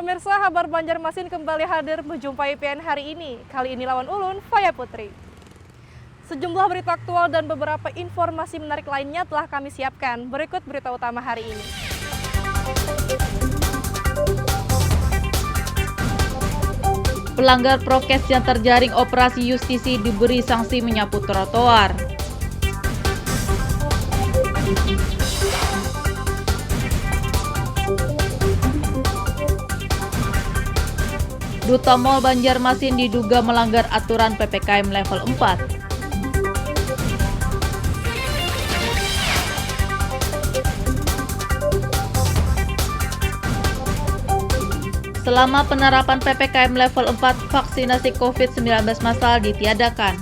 Pemirsa, Kabar Banjarmasin kembali hadir menjumpai PN hari ini. Kali ini lawan Ulun, Faya Putri. Sejumlah berita aktual dan beberapa informasi menarik lainnya telah kami siapkan. Berikut berita utama hari ini. Pelanggar prokes yang terjaring operasi justisi diberi sanksi menyapu trotoar. Duta Mall Banjarmasin diduga melanggar aturan PPKM level 4. Selama penerapan PPKM level 4, vaksinasi COVID-19 massal ditiadakan.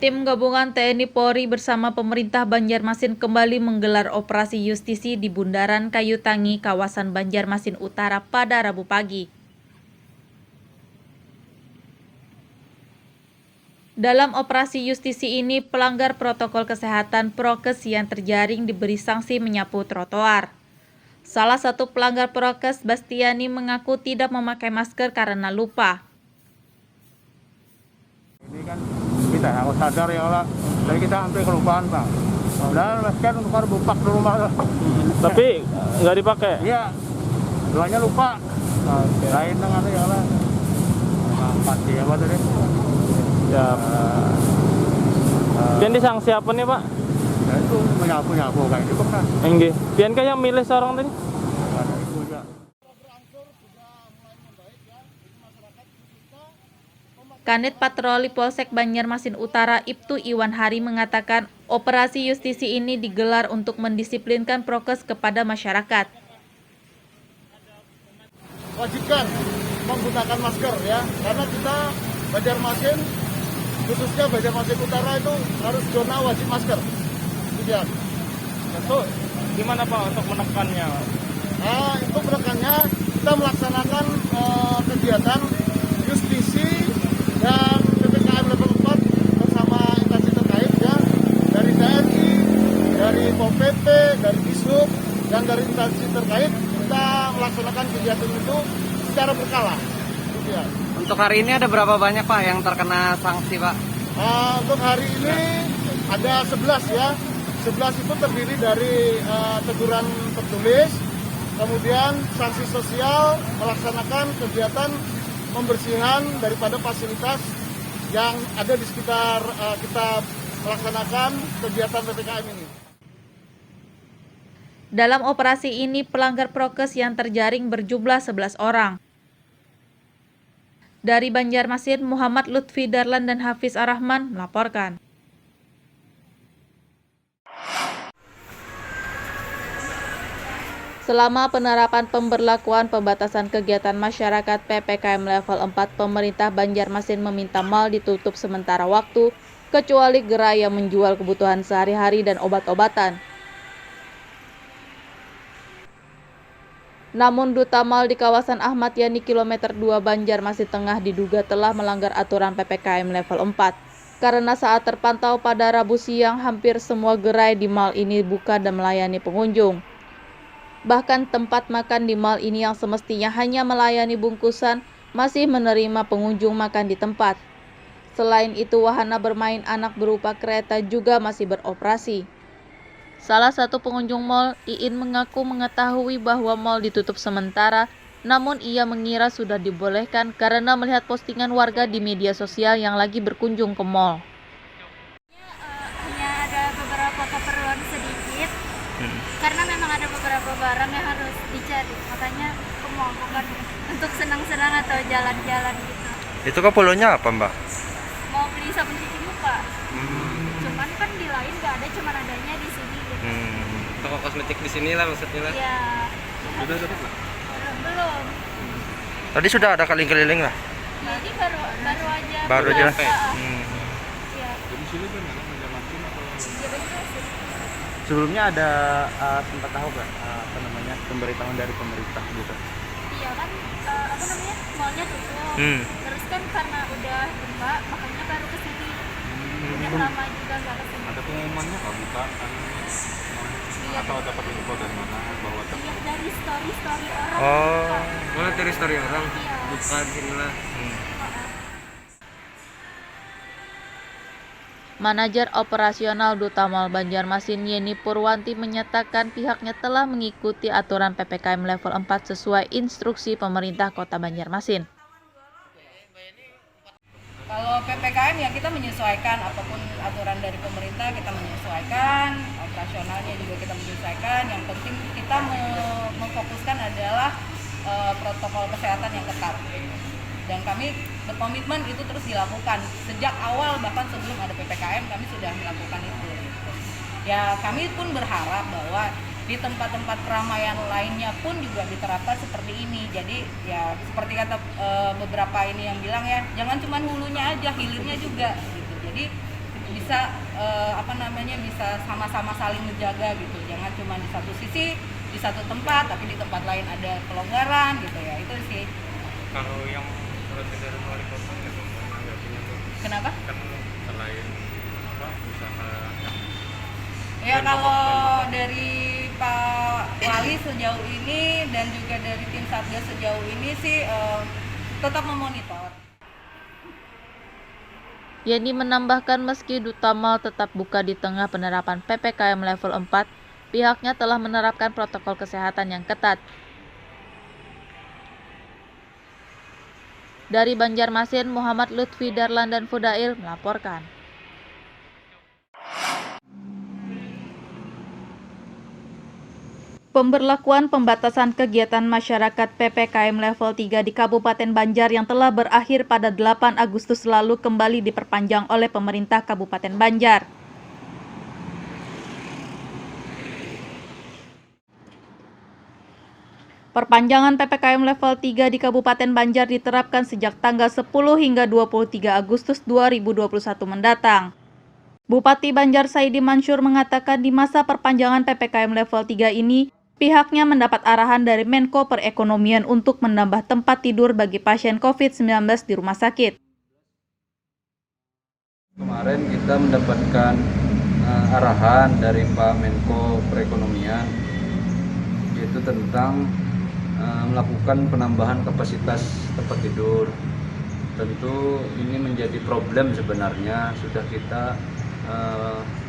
Tim gabungan TNI Polri bersama pemerintah Banjarmasin kembali menggelar operasi justisi di Bundaran Kayu Tangi, kawasan Banjarmasin Utara pada Rabu pagi. Dalam operasi justisi ini, pelanggar protokol kesehatan prokes yang terjaring diberi sanksi menyapu trotoar. Salah satu pelanggar prokes, Bastiani, mengaku tidak memakai masker karena lupa. Ini kan kita harus sadar ya Allah, jadi kita hampir kelupaan Bang. Dan masker baru bupak di rumah. Tapi nggak dipakai? Iya, duanya lupa. Oke. Lain dengan ya Allah. Pasti apa tadi? Ya. Pian disangsi apa nih Pak? Ya itu menyapu kayak gitu kan. Enggak. Pian kayak milih seorang tadi? Ada itu juga. Kanit Patroli Polsek Banjarmasin Utara Ibtu Iwan Hari mengatakan operasi justisi ini digelar untuk mendisiplinkan prokes kepada masyarakat. Wajibkan menggunakan masker ya, karena kita Banjarmasin, khususnya Banjarmasin Utara itu harus zona wajib masker. Kemudian, Itu gimana Pak untuk menekannya? untuk menekannya kita melaksanakan kegiatan justisi dan PPKM level 4 bersama instansi terkait ya, dari TNI, dari Pol PP, dari Dishub, dan dari instansi terkait kita melaksanakan kegiatan itu secara berkala. Ya. Untuk hari ini ada berapa banyak Pak yang terkena sanksi Pak? Untuk hari ini ada 11 ya. 11 itu terdiri dari teguran tertulis, kemudian sanksi sosial, melaksanakan kegiatan pembersihan daripada fasilitas yang ada di sekitar kita melaksanakan kegiatan PPKM ini. Dalam operasi ini, pelanggar prokes yang terjaring berjumlah 11 orang. Dari Banjarmasin, Muhammad Lutfi Darlan dan Hafiz Ar-Rahman melaporkan. Selama penerapan pemberlakuan pembatasan kegiatan masyarakat PPKM level 4, pemerintah Banjarmasin meminta mal ditutup sementara waktu, kecuali gerai yang menjual kebutuhan sehari-hari dan obat-obatan. Namun Duta Mal di kawasan Ahmad Yani kilometer 2 Banjarmasin Tengah diduga telah melanggar aturan PPKM level 4. Karena saat terpantau pada Rabu siang, hampir semua gerai di mal ini buka dan melayani pengunjung. Bahkan tempat makan di mal ini yang semestinya hanya melayani bungkusan masih menerima pengunjung makan di tempat. Selain itu, wahana bermain anak berupa kereta juga masih beroperasi. Salah satu pengunjung mal, Iin, mengaku mengetahui bahwa mal ditutup sementara, namun ia mengira sudah dibolehkan karena melihat postingan warga di media sosial yang lagi berkunjung ke mal. Hanya ada beberapa keperluan sedikit, karena memang ada beberapa barang yang harus dicari, makanya ke mall, bukan untuk senang-senang atau jalan-jalan gitu. Itu keperluannya apa Mbak? Mau beli sabun cuci muka, cuman kan di lain nggak ada, cuman adanya di sini gitu. Toko kosmetik di sini lah maksudnya lah. Ya, Sudah dapat lah. belum. Tadi sudah ada keliling-keliling lah. Jadi baru aja. Baru aja. Iya. Jadi sini kan Banjarmasin atau Iya, Banjarmasin. Sebelumnya ada sempat tahu nggak apa namanya pemberitahuan dari pemerintah gitu? Iya kan, apa namanya, mallnya tutup. Terus kan karena udah gempa, makanya baru kesini. Udah lama juga nggak kesini. Ada pengumumannya nggak buka? Iya, Atau dapat info dari mana bahwa iya dari story orang. Oh. Mana dari story orang? Iya. Buka di sinilah. Manajer Operasional Duta Mall Banjarmasin Yeni Purwanti menyatakan pihaknya telah mengikuti aturan PPKM level 4 sesuai instruksi pemerintah Kota Banjarmasin. Kalau PPKM ya kita menyesuaikan, apapun aturan dari pemerintah kita menyesuaikan, operasionalnya juga kita menyesuaikan. Yang penting kita memfokuskan adalah protokol kesehatan yang ketat. Dan kami berkomitmen itu terus dilakukan sejak awal, bahkan sebelum ada PPKM kami sudah melakukan itu. Ya kami pun berharap bahwa di tempat-tempat keramaian lainnya pun juga diterapkan seperti ini. Jadi ya seperti kata beberapa ini yang bilang ya, jangan cuma hulunya aja, hilirnya juga gitu. Jadi bisa bisa sama-sama saling menjaga gitu. Jangan cuma di satu sisi, di satu tempat, tapi di tempat lain ada kelonggaran gitu ya. Itu sih. Kalau yang surat edaran wali kota nggak punya tuh? Kenapa? Kan selain usaha ya kalau dari Pak Wali sejauh ini dan juga dari tim Satgas sejauh ini sih tetap memonitor. Yeni menambahkan meski Duta Mall tetap buka di tengah penerapan PPKM level 4, pihaknya telah menerapkan protokol kesehatan yang ketat. Dari Banjarmasin, Muhammad Lutfi Darlan dan Fudail melaporkan. Pemberlakuan pembatasan kegiatan masyarakat PPKM level 3 di Kabupaten Banjar yang telah berakhir pada 8 Agustus lalu kembali diperpanjang oleh pemerintah Kabupaten Banjar. Perpanjangan PPKM level 3 di Kabupaten Banjar diterapkan sejak tanggal 10 hingga 23 Agustus 2021 mendatang. Bupati Banjar Saidi Mansur mengatakan di masa perpanjangan PPKM level 3 ini, pihaknya mendapat arahan dari Menko Perekonomian untuk menambah tempat tidur bagi pasien COVID-19 di rumah sakit. Kemarin kita mendapatkan arahan dari Pak Menko Perekonomian, yaitu tentang melakukan penambahan kapasitas tempat tidur. Tentu ini menjadi problem sebenarnya, sudah kita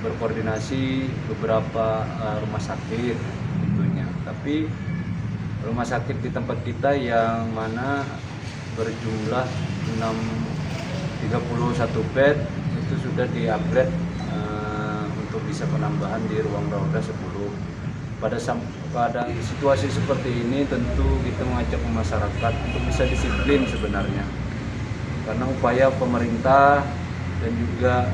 berkoordinasi beberapa rumah sakit tentunya. Tapi rumah sakit di tempat kita yang mana berjumlah 31 bed itu sudah di-upgrade untuk bisa penambahan di ruang rawat 10. Pada situasi seperti ini tentu kita mengajak masyarakat untuk bisa disiplin sebenarnya, karena upaya pemerintah dan juga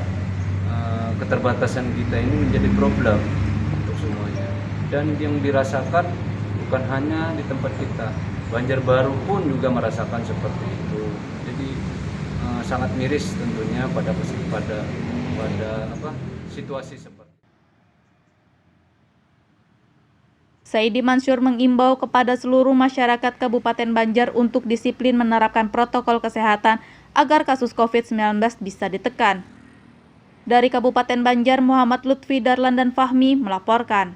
keterbatasan kita ini menjadi problem untuk semuanya, dan yang dirasakan bukan hanya di tempat kita, Banjarbaru pun juga merasakan seperti itu. Jadi sangat miris tentunya pada situasi seperti. Saidi Mansur mengimbau kepada seluruh masyarakat Kabupaten Banjar untuk disiplin menerapkan protokol kesehatan agar kasus COVID-19 bisa ditekan. Dari Kabupaten Banjar, Muhammad Lutfi Darlan dan Fahmi melaporkan.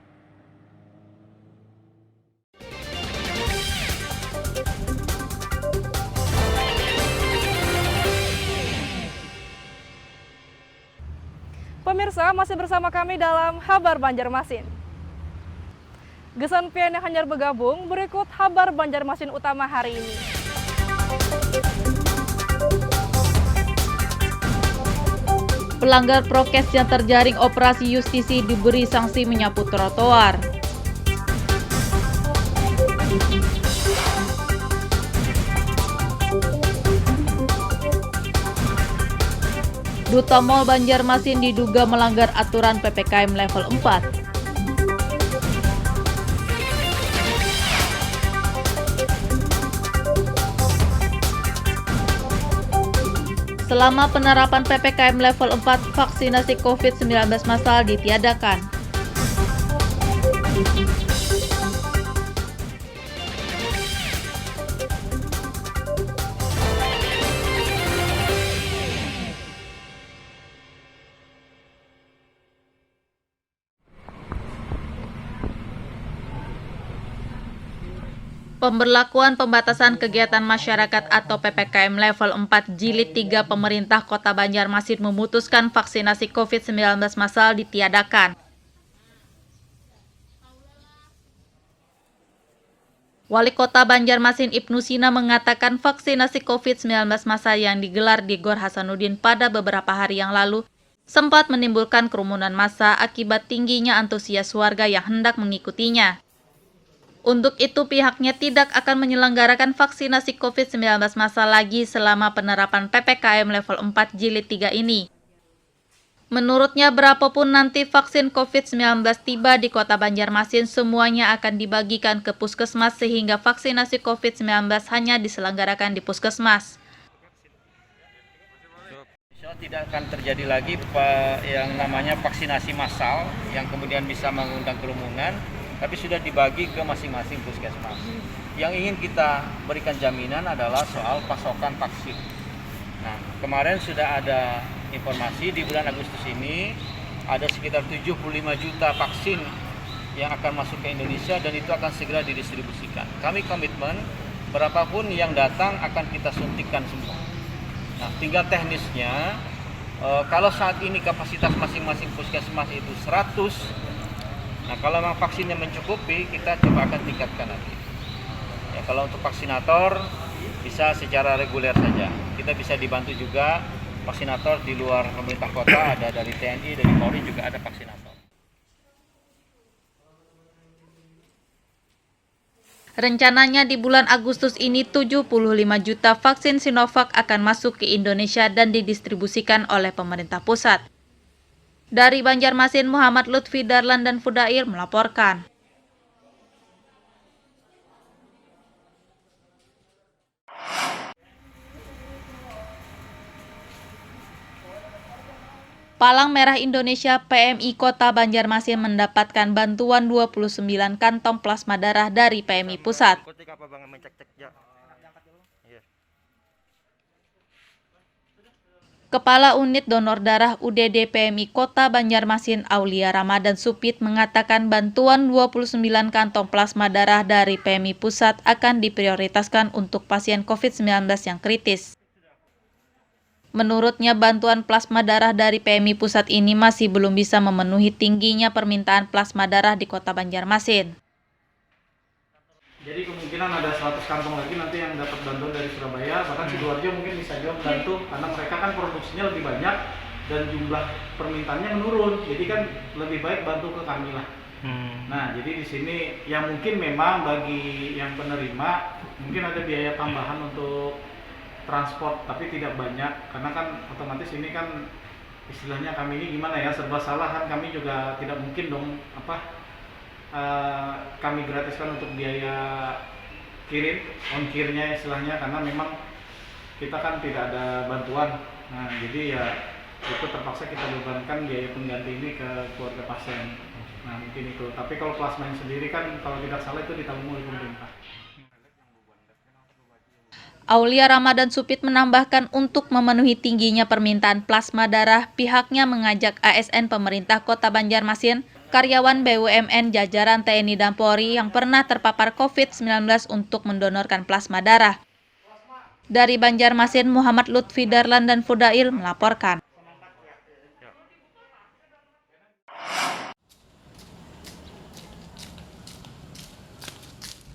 Pemirsa, masih bersama kami dalam Habar Banjarmasin. Gesan pian yang hanyar bergabung, berikut Habar Banjarmasin utama hari ini. Pelanggar prokes yang terjaring operasi justisi diberi sanksi menyapu trotoar. Duta Mall Banjarmasin diduga melanggar aturan PPKM level 4. Selama penerapan PPKM level 4, vaksinasi COVID-19 massal ditiadakan. Pemberlakuan pembatasan kegiatan masyarakat atau PPKM level 4 Jilid 3 pemerintah Kota Banjarmasin memutuskan vaksinasi COVID-19 massal ditiadakan. Wali Kota Banjarmasin Ibnu Sina mengatakan vaksinasi COVID-19 massal yang digelar di Gor Hasanuddin pada beberapa hari yang lalu sempat menimbulkan kerumunan massa akibat tingginya antusias warga yang hendak mengikutinya. Untuk itu pihaknya tidak akan menyelenggarakan vaksinasi COVID-19 massal lagi selama penerapan PPKM level 4 Jilid 3 ini. Menurutnya berapapun nanti vaksin COVID-19 tiba di Kota Banjarmasin, semuanya akan dibagikan ke puskesmas sehingga vaksinasi COVID-19 hanya diselenggarakan di puskesmas. Tidak akan terjadi lagi yang namanya vaksinasi massal yang kemudian bisa mengundang kerumunan, tapi sudah dibagi ke masing-masing puskesmas. Yang ingin kita berikan jaminan adalah soal pasokan vaksin. Nah, kemarin sudah ada informasi di bulan Agustus ini ada sekitar 75 juta vaksin yang akan masuk ke Indonesia dan itu akan segera didistribusikan. Kami komitmen berapapun yang datang akan kita suntikkan semua. Nah, tinggal teknisnya, kalau saat ini kapasitas masing-masing puskesmas itu 100, nah kalau memang vaksinnya mencukupi, kita coba akan tingkatkan lagi. Ya, kalau untuk vaksinator bisa secara reguler saja. Kita bisa dibantu juga vaksinator di luar pemerintah kota, ada dari TNI, dari Polri juga ada vaksinator. Rencananya di bulan Agustus ini 75 juta vaksin Sinovac akan masuk ke Indonesia dan didistribusikan oleh pemerintah pusat. Dari Banjarmasin, Muhammad Lutfi Darlan dan Fudail melaporkan. Palang Merah Indonesia PMI Kota Banjarmasin mendapatkan bantuan 29 kantong plasma darah dari PMI Pusat. Kepala Unit Donor Darah UDD PMI Kota Banjarmasin Aulia Ramadan Supit mengatakan bantuan 29 kantong plasma darah dari PMI Pusat akan diprioritaskan untuk pasien COVID-19 yang kritis. Menurutnya bantuan plasma darah dari PMI Pusat ini masih belum bisa memenuhi tingginya permintaan plasma darah di Kota Banjarmasin. Jadi kemungkinan ada 100 kantong lagi nanti yang dapat bantuan dari Surabaya, bahkan Sidoarjo mungkin bisa juga membantu karena mereka kan produksinya lebih banyak dan jumlah permintaannya menurun. Jadi kan lebih baik bantu ke kami lah. Nah, jadi di sini yang mungkin memang bagi yang penerima mungkin ada biaya tambahan untuk transport, tapi tidak banyak karena kan otomatis ini kan istilahnya kami ini gimana ya, serba salah kan, kami juga tidak mungkin dong kami gratiskan untuk biaya kirim, ongkirnya istilahnya, karena memang kita kan tidak ada bantuan. Nah, jadi ya itu terpaksa kita bebankan biaya pengganti ini ke keluarga pasien. Nah, mungkin itu. Tapi kalau plasma sendiri kan kalau tidak salah itu ditanggung oleh pemerintah. Aulia Ramadan Supit menambahkan untuk memenuhi tingginya permintaan plasma darah, pihaknya mengajak ASN pemerintah Kota Banjarmasin, karyawan BUMN, jajaran TNI dan Polri yang pernah terpapar COVID-19 untuk mendonorkan plasma darah. Dari Banjarmasin, Muhammad Lutfi Darlan dan Fudail melaporkan.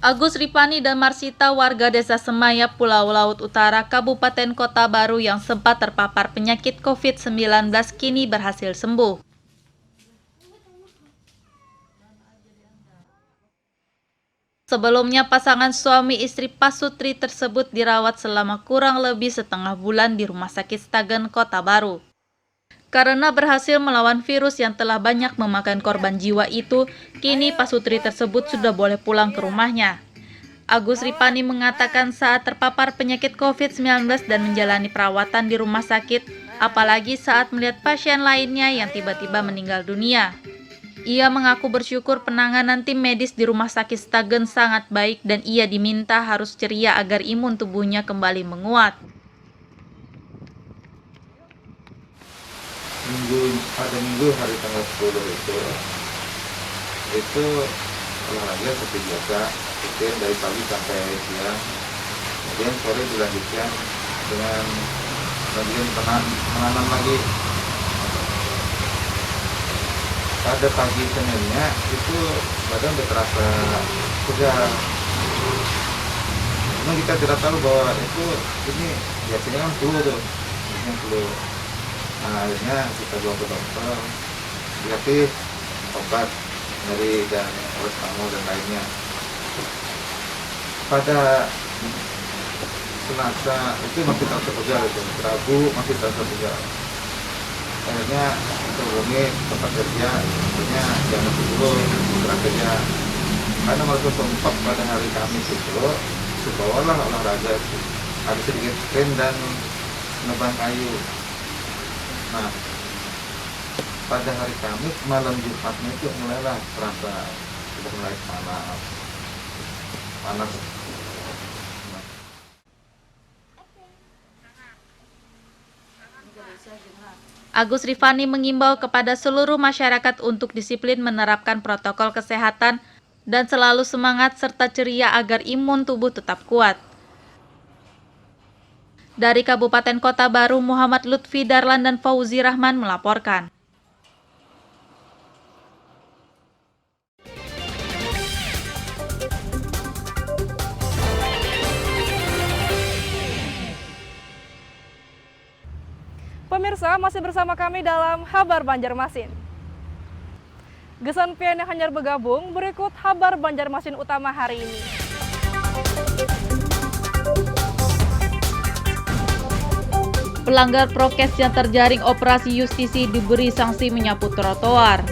Agus Ripani dan Marsita, warga Desa Semaya, Pulau Laut Utara, Kabupaten Kota Baru yang sempat terpapar penyakit COVID-19 kini berhasil sembuh. Sebelumnya, pasangan suami istri Pasutri tersebut dirawat selama kurang lebih setengah bulan di Rumah Sakit Stagen, Kota Baru. Karena berhasil melawan virus yang telah banyak memakan korban jiwa itu, kini Pasutri tersebut sudah boleh pulang ke rumahnya. Agus Ripani mengatakan saat terpapar penyakit COVID-19 dan menjalani perawatan di rumah sakit, apalagi saat melihat pasien lainnya yang tiba-tiba meninggal dunia. Ia mengaku bersyukur penanganan tim medis di Rumah Sakit Stagen sangat baik dan ia diminta harus ceria agar imun tubuhnya kembali menguat. Pada minggu hari tanggal 10 itu olahraga seperti biasa, rutin dari pagi sampai siang. Kemudian sore dilanjutkan dengan penanganan lagi. Pada pagi Seninnya itu badan udah terasa segar. Memang kita tidak tahu bahwa ini biasanya kan flu tuh, biasanya flu. Nah, akhirnya kita bawa ke dokter, dikasih obat dari dan paracetamol dan lainnya. Pada Selasa itu masih terasa segar, Rabu masih terasa segar. Akhirnya kita hubungi tempat kerja, akhirnya jangan dulu istirahat kerja. Karena mereka sempat pada hari Kamis itu dibawalah olahraga, ada sedikit sprint dan nebang kayu. Nah, pada hari Kamis malam Jumatnya itu mulailah terasa sudah mulai panas. Agus Rifani mengimbau kepada seluruh masyarakat untuk disiplin menerapkan protokol kesehatan dan selalu semangat serta ceria agar imun tubuh tetap kuat. Dari Kabupaten Kota Baru, Muhammad Lutfi Darlan dan Fauzi Rahman melaporkan. Pemirsa, masih bersama kami dalam Habar Banjarmasin. Gesan pian yang hanyar bergabung, berikut Habar Banjarmasin utama hari ini. Pelanggar prokes yang terjaring operasi justisi diberi sanksi menyapu trotoar.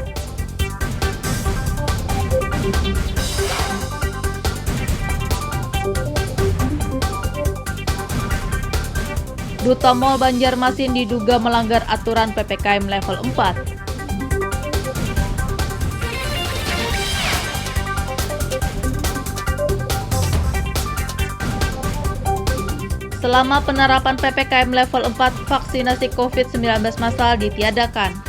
Duta Mall Banjarmasin diduga melanggar aturan PPKM level 4. Selama penerapan PPKM level 4, vaksinasi COVID-19 massal ditiadakan.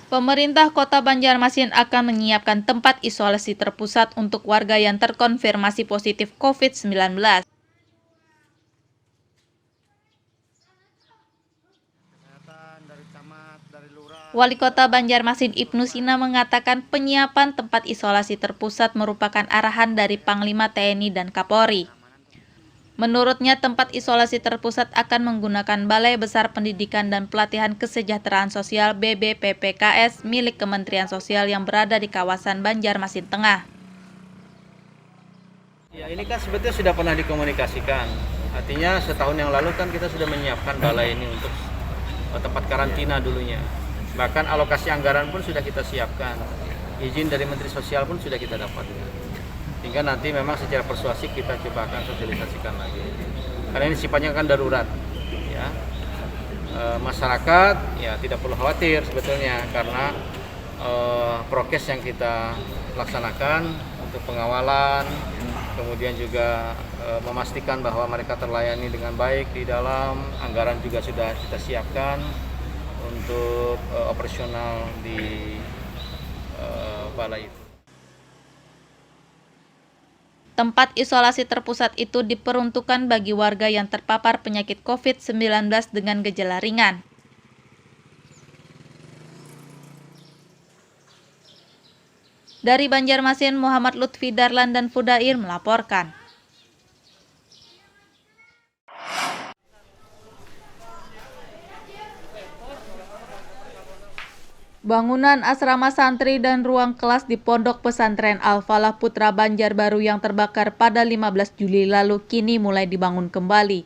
Pemerintah Kota Banjarmasin akan menyiapkan tempat isolasi terpusat untuk warga yang terkonfirmasi positif COVID-19. Wali Kota Banjarmasin Ibnu Sina mengatakan penyiapan tempat isolasi terpusat merupakan arahan dari Panglima TNI dan Kapolri. Menurutnya, tempat isolasi terpusat akan menggunakan Balai Besar Pendidikan dan Pelatihan Kesejahteraan Sosial BBPPKS milik Kementerian Sosial yang berada di kawasan Banjarmasin Tengah. Ya, ini kan sebetulnya sudah pernah dikomunikasikan. Artinya setahun yang lalu kan kita sudah menyiapkan balai ini untuk tempat karantina dulunya. Bahkan alokasi anggaran pun sudah kita siapkan. Izin dari Menteri Sosial pun sudah kita dapatkan. Hingga nanti memang secara persuasif kita coba akan sosialisasikan lagi. Karena ini sifatnya kan darurat, ya. Masyarakat ya tidak perlu khawatir sebetulnya karena prokes yang kita laksanakan untuk pengawalan, kemudian juga memastikan bahwa mereka terlayani dengan baik di dalam, anggaran juga sudah kita siapkan untuk operasional di balai itu. Tempat isolasi terpusat itu diperuntukkan bagi warga yang terpapar penyakit COVID-19 dengan gejala ringan. Dari Banjarmasin, Muhammad Lutfi Darlan dan Fudair melaporkan. Bangunan asrama santri dan ruang kelas di Pondok Pesantren Al-Falah Putra Banjarbaru yang terbakar pada 15 Juli lalu kini mulai dibangun kembali.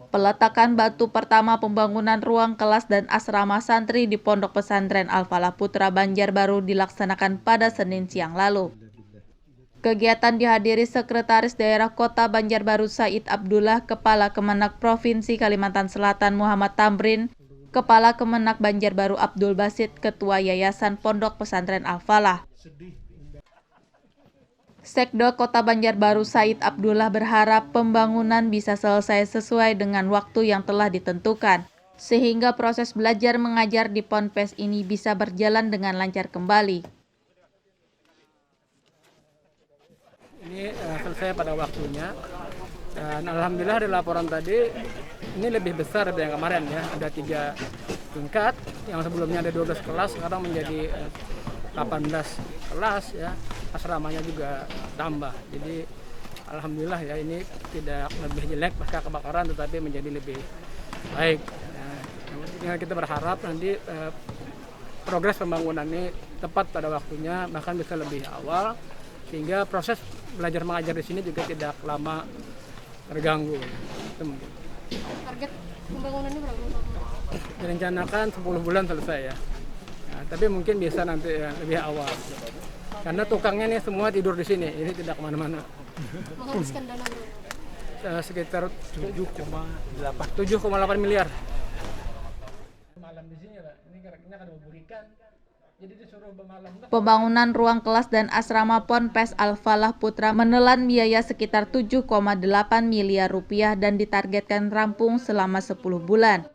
Peletakan batu pertama pembangunan ruang kelas dan asrama santri di Pondok Pesantren Al-Falah Putra Banjarbaru dilaksanakan pada Senin siang lalu. Kegiatan dihadiri Sekretaris Daerah Kota Banjarbaru Said Abdullah, Kepala Kemenak Provinsi Kalimantan Selatan Muhammad Tamrin, Kepala Kemenak Banjarbaru Abdul Basit, Ketua Yayasan Pondok Pesantren Al-Falah. Sekda Kota Banjarbaru Said Abdullah berharap pembangunan bisa selesai sesuai dengan waktu yang telah ditentukan, sehingga proses belajar mengajar di Ponpes ini bisa berjalan dengan lancar kembali. Ini selesai pada waktunya, dan alhamdulillah dari laporan tadi ini lebih besar dari yang kemarin ya. Ada 3 tingkat, yang sebelumnya ada 12 kelas, sekarang menjadi 18 kelas ya. Asramanya juga tambah. Jadi alhamdulillah ya, ini tidak lebih jelek pasca kebakaran, tetapi menjadi lebih baik. Nah, kita berharap nanti progres pembangunan ini tepat pada waktunya, bahkan bisa lebih awal, sehingga proses belajar mengajar di sini juga tidak lama terganggu. Target pembangunannya berapa lama? Direncanakan 10 bulan selesai ya. Nah, tapi mungkin bisa nanti ya, lebih awal. Karena tukangnya nih semua tidur di sini, ini tidak kemana-mana. Menghabiskan dana berapa? Sekitar 7,8 miliar. Malam di sini lah, ini karena akan memberikan. Jadi disuruh bermalam. Pembangunan ruang kelas dan asrama Ponpes Al-Falah Putra menelan biaya sekitar 7,8 miliar rupiah dan ditargetkan rampung selama 10 bulan.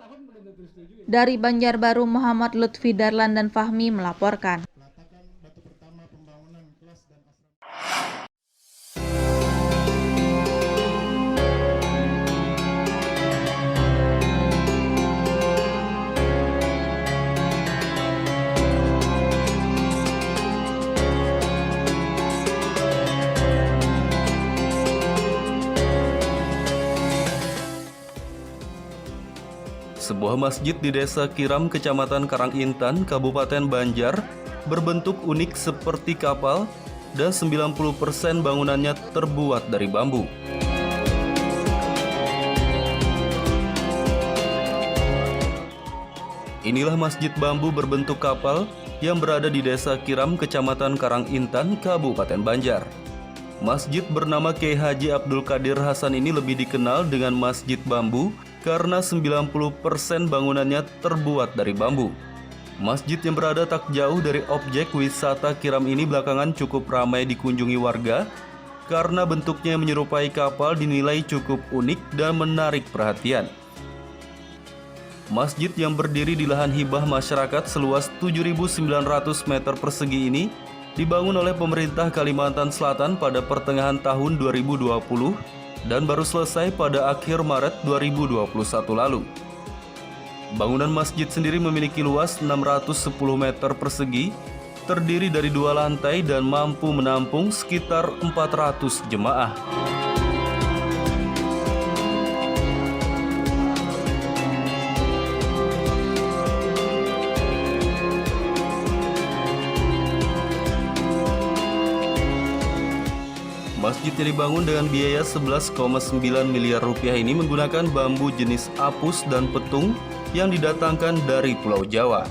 Dari Banjarbaru, Muhammad Lutfi Darlan dan Fahmi melaporkan. Sebuah masjid di Desa Kiram, Kecamatan Karangintan, Kabupaten Banjar, berbentuk unik seperti kapal dan 90% bangunannya terbuat dari bambu. Inilah masjid bambu berbentuk kapal yang berada di Desa Kiram, Kecamatan Karangintan, Kabupaten Banjar. Masjid bernama Kiai Haji Abdul Qadir Hasan ini lebih dikenal dengan Masjid Bambu karena 90% bangunannya terbuat dari bambu. Masjid yang berada tak jauh dari objek wisata Kiram ini belakangan cukup ramai dikunjungi warga karena bentuknya yang menyerupai kapal dinilai cukup unik dan menarik perhatian. Masjid yang berdiri di lahan hibah masyarakat seluas 7.900 meter persegi ini dibangun oleh pemerintah Kalimantan Selatan pada pertengahan tahun 2020 dan baru selesai pada akhir Maret 2021 lalu. Bangunan masjid sendiri memiliki luas 610 meter persegi, terdiri dari 2 lantai dan mampu menampung sekitar 400 jemaah. Masjid yang dibangun dengan biaya 11,9 miliar rupiah ini menggunakan bambu jenis apus dan petung yang didatangkan dari Pulau Jawa.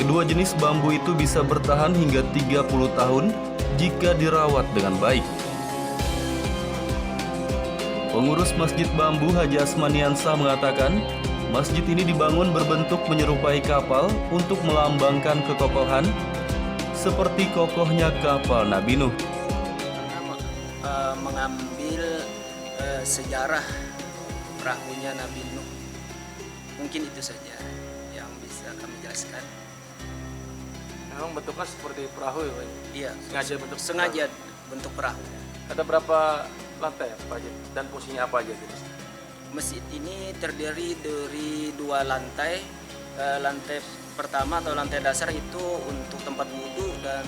Kedua jenis bambu itu bisa bertahan hingga 30 tahun jika dirawat dengan baik. Pengurus Masjid Bambu Haji Asmaniansah mengatakan, masjid ini dibangun berbentuk menyerupai kapal untuk melambangkan kekokohan seperti kokohnya kapal Nabi Nuh. Mengambil sejarah perahunya Nabi Nuh. Mungkin itu saja yang bisa kami jelaskan. Memang bentuknya seperti perahu ya Pak? Iya, sengaja bentuk perahu. Ada berapa lantai Pak Haji? Dan fungsinya apa aja? Masjid ini terdiri dari 2 lantai. Lantai pertama atau lantai dasar itu untuk tempat wudhu dan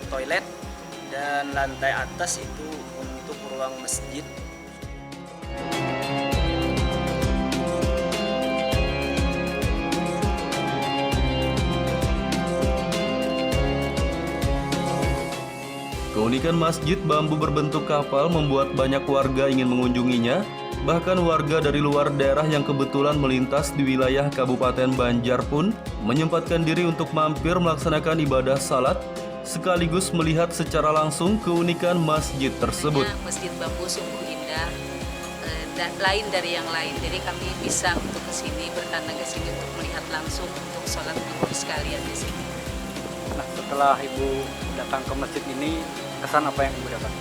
toilet, dan lantai atas itu untuk ruang masjid. Keunikan masjid bambu berbentuk kapal membuat banyak warga ingin mengunjunginya Bahkan warga dari luar daerah yang kebetulan melintas di wilayah Kabupaten Banjar pun menyempatkan diri untuk mampir melaksanakan ibadah salat sekaligus melihat secara langsung keunikan masjid tersebut. Masjid Bambu sungguh indah, lain dari yang lain. Jadi kami bisa untuk kesini, bertanda ke sini untuk melihat langsung untuk sholat zuhur sekalian di sini. Nah, setelah Ibu datang ke masjid ini, kesan apa yang Ibu dapat?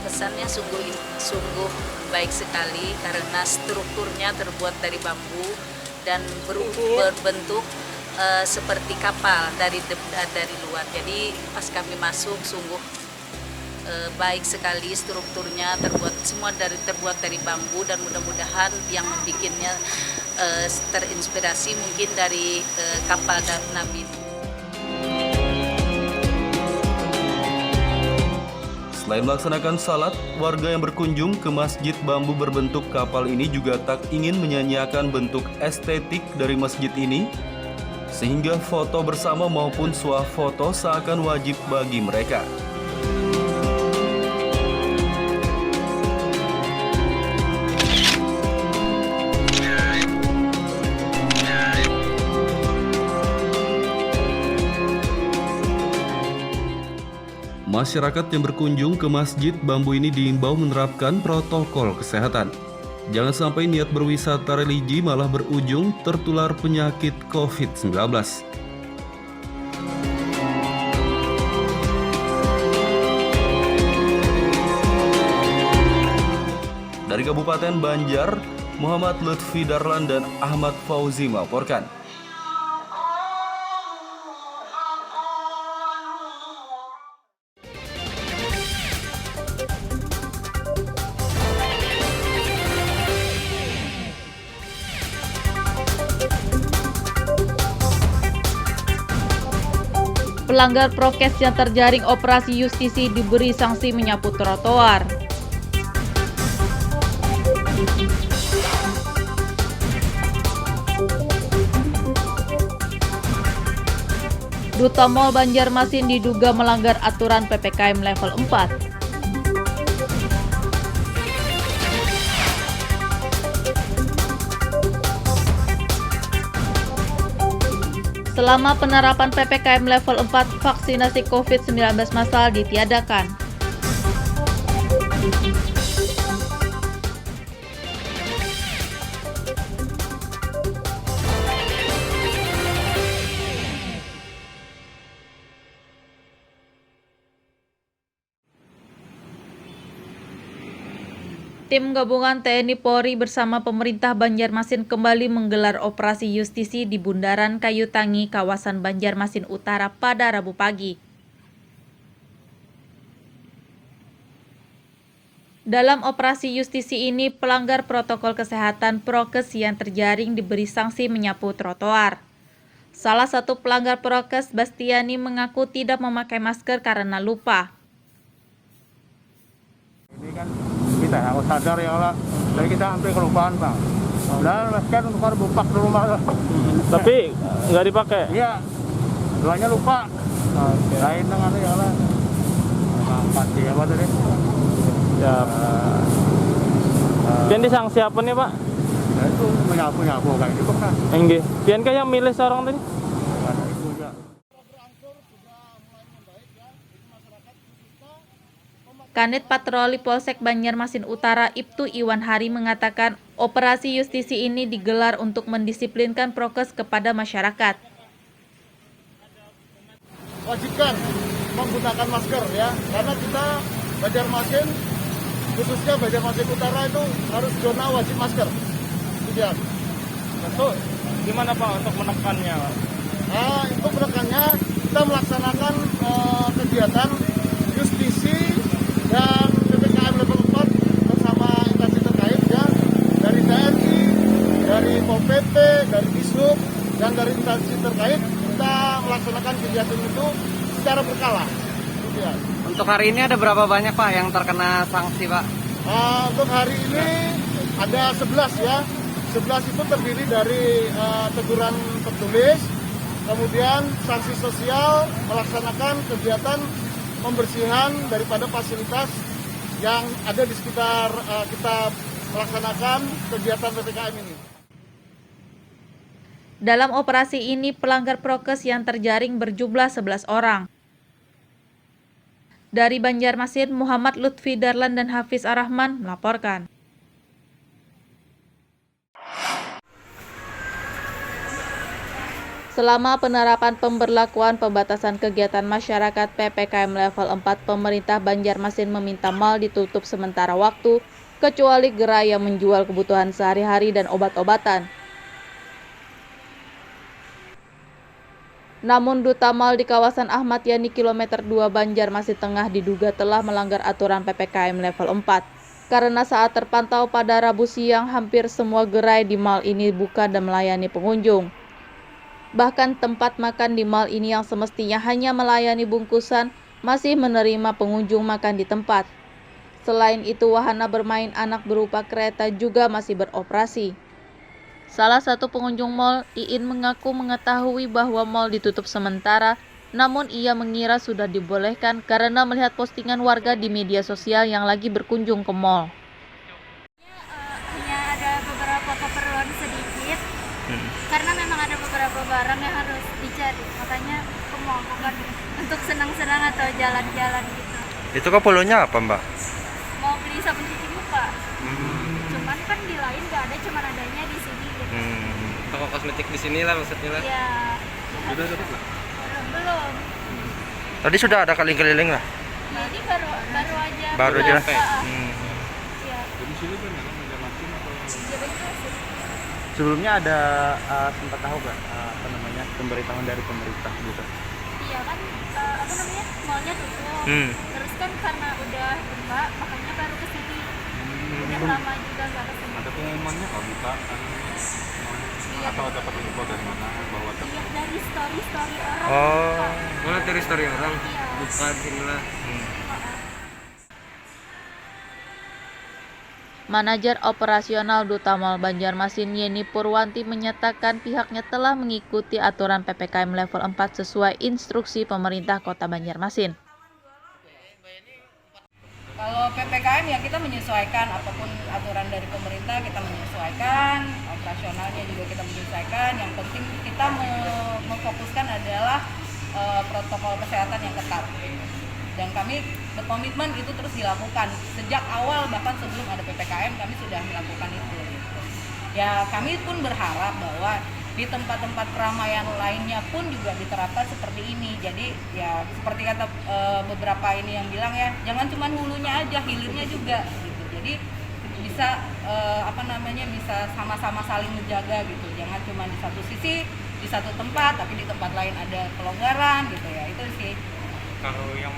Kesannya sungguh baik sekali karena strukturnya terbuat dari bambu dan berbentuk seperti kapal dari luar. Jadi pas kami masuk sungguh baik sekali strukturnya, terbuat dari bambu, dan mudah-mudahan yang membuatnya terinspirasi mungkin dari kapal Nabi. Selain melaksanakan salat, warga yang berkunjung ke masjid bambu berbentuk kapal ini juga tak ingin menyanyiakan bentuk estetik dari masjid ini, sehingga foto bersama maupun swafoto seakan wajib bagi mereka. Masyarakat yang berkunjung ke masjid bambu ini diimbau menerapkan protokol kesehatan. Jangan sampai niat berwisata religi malah berujung tertular penyakit COVID-19. Dari Kabupaten Banjar, Muhammad Lutfi Darlan dan Ahmad Fauzi melaporkan. Pelanggar prokes yang terjaring operasi justisi diberi sanksi menyapu trotoar. Duta Mall Banjarmasin diduga melanggar aturan PPKM level 4. Selama penerapan PPKM level 4, vaksinasi COVID-19 massal ditiadakan. Tim gabungan TNI Polri bersama pemerintah Banjarmasin kembali menggelar operasi justisi di Bundaran Kayu Tangi, kawasan Banjarmasin Utara pada Rabu pagi. Dalam operasi justisi ini, pelanggar protokol kesehatan prokes yang terjaring diberi sanksi menyapu trotoar. Salah satu pelanggar prokes, Bastiani, mengaku tidak memakai masker karena lupa. Ini kan kita harus sadar ya Allah, jadi kita hampir kelupaan Bang. Dan masker untuk bupak di rumah. Tapi nggak dipakai? Iya, duanya lupa. Lain dengan ya Allah. Pasti apa tadi? Siap. Pian disangsi apa nih Pak? Nah, itu menyapu kayak gitu kan. Enggak. Pian kayak milih seorang tadi? Kanit Patroli Polsek Banjarmasin Utara Ibtu Iwan Hari mengatakan operasi justisi ini digelar untuk mendisiplinkan prokes kepada masyarakat. Wajibkan menggunakan masker ya, karena kita Banjarmasin, khususnya Banjarmasin Utara itu harus zona wajib masker. Kemudian, Betul. Gimana Pak untuk menekannya? Untuk menekannya kita melaksanakan kegiatan justisi dan PPKM level 4 bersama instansi terkait ya, dari TNI, dari Pol PP, dari Dishub, dan dari instansi terkait kita melaksanakan kegiatan itu secara berkala. Ya. Untuk hari ini ada berapa banyak Pak yang terkena sanksi Pak? Untuk hari ini ada 11 ya. 11 itu terdiri dari teguran tertulis, kemudian sanksi sosial, melaksanakan kegiatan pembersihan daripada fasilitas yang ada di sekitar kita melaksanakan kegiatan PPKM ini. Dalam operasi ini, pelanggar prokes yang terjaring berjumlah 11 orang. Dari Banjarmasin, Muhammad Lutfi Darlan dan Hafiz Ar-Rahman melaporkan. Selama penerapan pemberlakuan pembatasan kegiatan masyarakat PPKM level 4, pemerintah Banjarmasin meminta mal ditutup sementara waktu, kecuali gerai yang menjual kebutuhan sehari-hari dan obat-obatan. Namun Duta Mal di kawasan Ahmad Yani kilometer 2 Banjarmasin Tengah diduga telah melanggar aturan PPKM level 4. Karena saat terpantau pada Rabu siang, hampir semua gerai di mal ini buka dan melayani pengunjung. Bahkan tempat makan di mal ini yang semestinya hanya melayani bungkusan, masih menerima pengunjung makan di tempat. Selain itu, wahana bermain anak berupa kereta juga masih beroperasi. Salah satu pengunjung mal, Iin, mengaku mengetahui bahwa mal ditutup sementara, namun ia mengira sudah dibolehkan karena melihat postingan warga di media sosial yang lagi berkunjung ke mal. Hanya ada beberapa keperluan sedikit, karena memang ada beberapa barang yang harus dicari, makanya ke mal, bukan untuk senang-senang atau jalan-jalan gitu. Itu keperluannya apa, Mbak? Mau beli sabun cuci muka, cuman kan di lain nggak ada, cuman adanya di sini gitu. Toko kosmetik di sini lah maksudnya lah. Ya. Sudah dapat lah? Belum. Tadi sudah ada keliling-keliling lah? Jadi baru aja. Baru aja? Iya. Di sini kan Banjarmasin atau? Sebelumnya ada sempat tahu nggak pemberitahuan dari pemerintah gitu? Iya kan, malnya tutup. Terus kan karena udah buka, makanya baru kesini. Udah lama juga nggak kesini. Ada pengumumannya kalau buka kan? Iya. Atau dapat info dari mana bahwa Iya, dari story orang. Oh, dari story orang. Iya. Buka di sini lah. Manajer operasional Duta Mal Banjarmasin Yeni Purwanti menyatakan pihaknya telah mengikuti aturan PPKM level 4 sesuai instruksi pemerintah Kota Banjarmasin. Kalau PPKM ya kita menyesuaikan, apapun aturan dari pemerintah kita menyesuaikan, operasionalnya juga kita menyesuaikan. Yang penting kita memfokuskan adalah protokol kesehatan yang ketat. Dan kami berkomitmen itu terus dilakukan sejak awal, bahkan sebelum ada PPKM kami sudah melakukan itu. Ya kami pun berharap bahwa di tempat-tempat keramaian lainnya pun juga diterapkan seperti ini. Jadi ya seperti kata beberapa ini yang bilang ya, jangan cuma hulunya aja, hilirnya juga gitu. Jadi bisa bisa sama-sama saling menjaga gitu. Jangan cuma di satu sisi, di satu tempat, tapi di tempat lain ada kelonggaran gitu ya. Itu sih. Kalau yang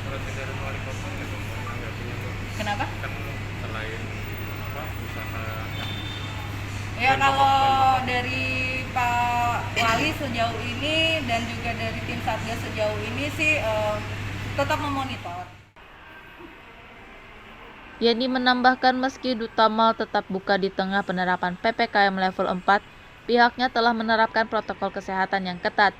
surat edaran wali kota nggak menanggapinya tuh? Kenapa? Kan selain usaha ya kalau dari Pak Wali sejauh ini dan juga dari tim Satgas sejauh ini sih tetap memonitor. Yeni menambahkan meski Duta Mal tetap buka di tengah penerapan PPKM level 4, pihaknya telah menerapkan protokol kesehatan yang ketat.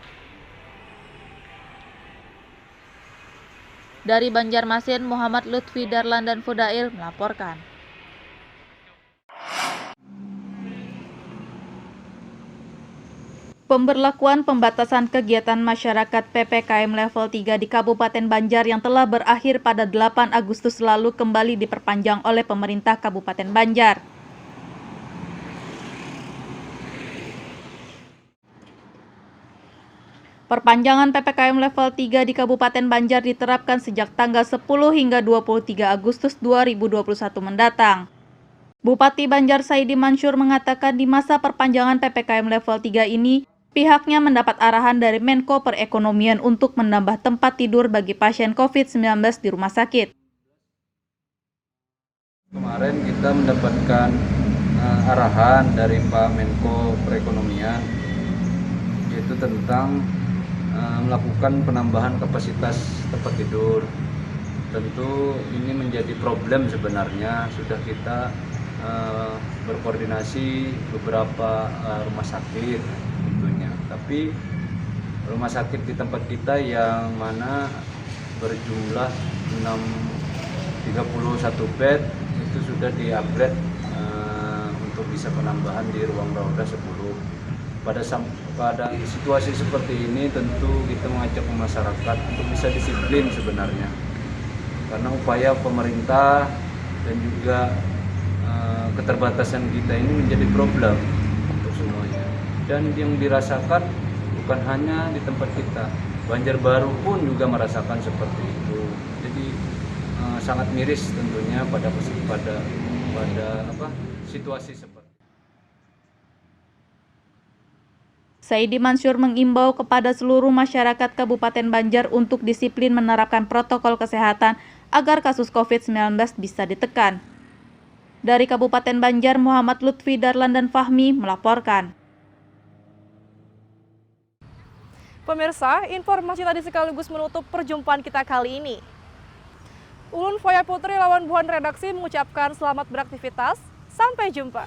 Dari Banjarmasin, Muhammad Lutfi Darlan dan Fudail melaporkan. Pemberlakuan pembatasan kegiatan masyarakat PPKM level 3 di Kabupaten Banjar yang telah berakhir pada 8 Agustus lalu kembali diperpanjang oleh pemerintah Kabupaten Banjar. Perpanjangan PPKM level 3 di Kabupaten Banjar diterapkan sejak tanggal 10 hingga 23 Agustus 2021 mendatang. Bupati Banjar Saidi Mansur mengatakan di masa perpanjangan PPKM level 3 ini, pihaknya mendapat arahan dari Menko Perekonomian untuk menambah tempat tidur bagi pasien COVID-19 di rumah sakit. Kemarin kita mendapatkan arahan dari Pak Menko Perekonomian, yaitu tentang melakukan penambahan kapasitas tempat tidur. Tentu ini menjadi problem sebenarnya, sudah kita berkoordinasi beberapa rumah sakit tentunya. Tapi rumah sakit di tempat kita yang mana berjumlah 31 bed itu sudah di-upgrade bisa penambahan di ruang Rauda 10. Pada situasi seperti ini tentu kita mengajak masyarakat untuk bisa disiplin sebenarnya. Karena upaya pemerintah dan juga keterbatasan kita ini menjadi problem untuk semuanya. Dan yang dirasakan bukan hanya di tempat kita, Banjarbaru pun juga merasakan seperti itu. Jadi sangat miris tentunya pada situasi seperti. Saidi Mansur mengimbau kepada seluruh masyarakat Kabupaten Banjar untuk disiplin menerapkan protokol kesehatan agar kasus COVID-19 bisa ditekan. Dari Kabupaten Banjar, Muhammad Lutfi Darlan dan Fahmi melaporkan. Pemirsa, informasi tadi sekaligus menutup perjumpaan kita kali ini. Ulun Faya Putri lawan Buhan Redaksi mengucapkan selamat beraktivitas. Sampai jumpa.